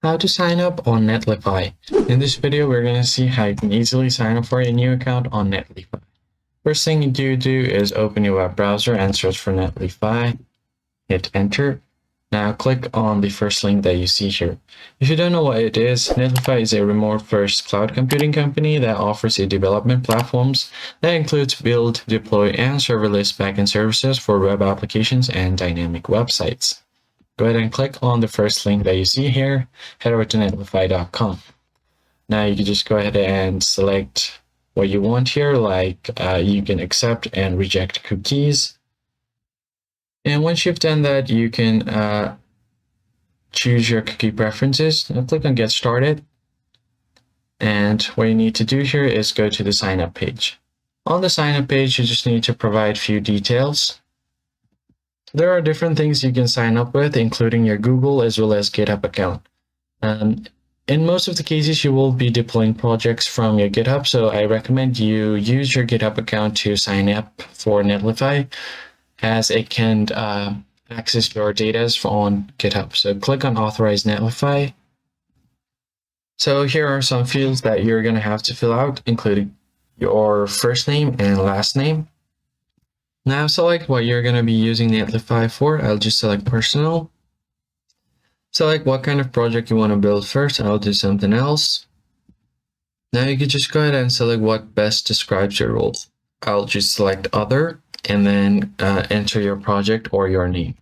How to sign up on Netlify. In this video, we're going to see how you can easily sign up for a new account on Netlify. First thing you do is open your web browser and search for Netlify. Hit enter. Now click on the first link that you see here. If you don't know what it is, Netlify is a remote-first cloud computing company that offers a development platforms that includes build, deploy, and serverless backend services for web applications and dynamic websites. Go ahead and click on the first link that you see here. Head over to netlify.com. Now you can just go ahead and select what you want here, like you can accept and reject cookies. And once you've done that, you can choose your cookie preferences. Now click on Get Started. And what you need to do here is go to the sign up page. On the sign up page, you just need to provide a few details. There are different things you can sign up with, including your Google as well as GitHub account. In most of the cases, you will be deploying projects from your GitHub, so I recommend you use your GitHub account to sign up for Netlify, as it can access your data on GitHub. So click on Authorize Netlify. So here are some fields that you're going to have to fill out, including your first name and last name. Now select what you're going to be using Netlify for. I'll just select personal. Select what kind of project you want to build first. I'll do something else. Now you can just go ahead and select what best describes your role. I'll just select other and then enter your project or your name.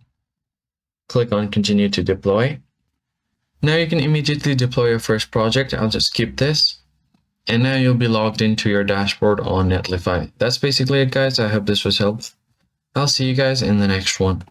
Click on continue to deploy. Now you can immediately deploy your first project. I'll just skip this. And now you'll be logged into your dashboard on Netlify. That's basically it, guys. I hope this was helpful. I'll see you guys in the next one.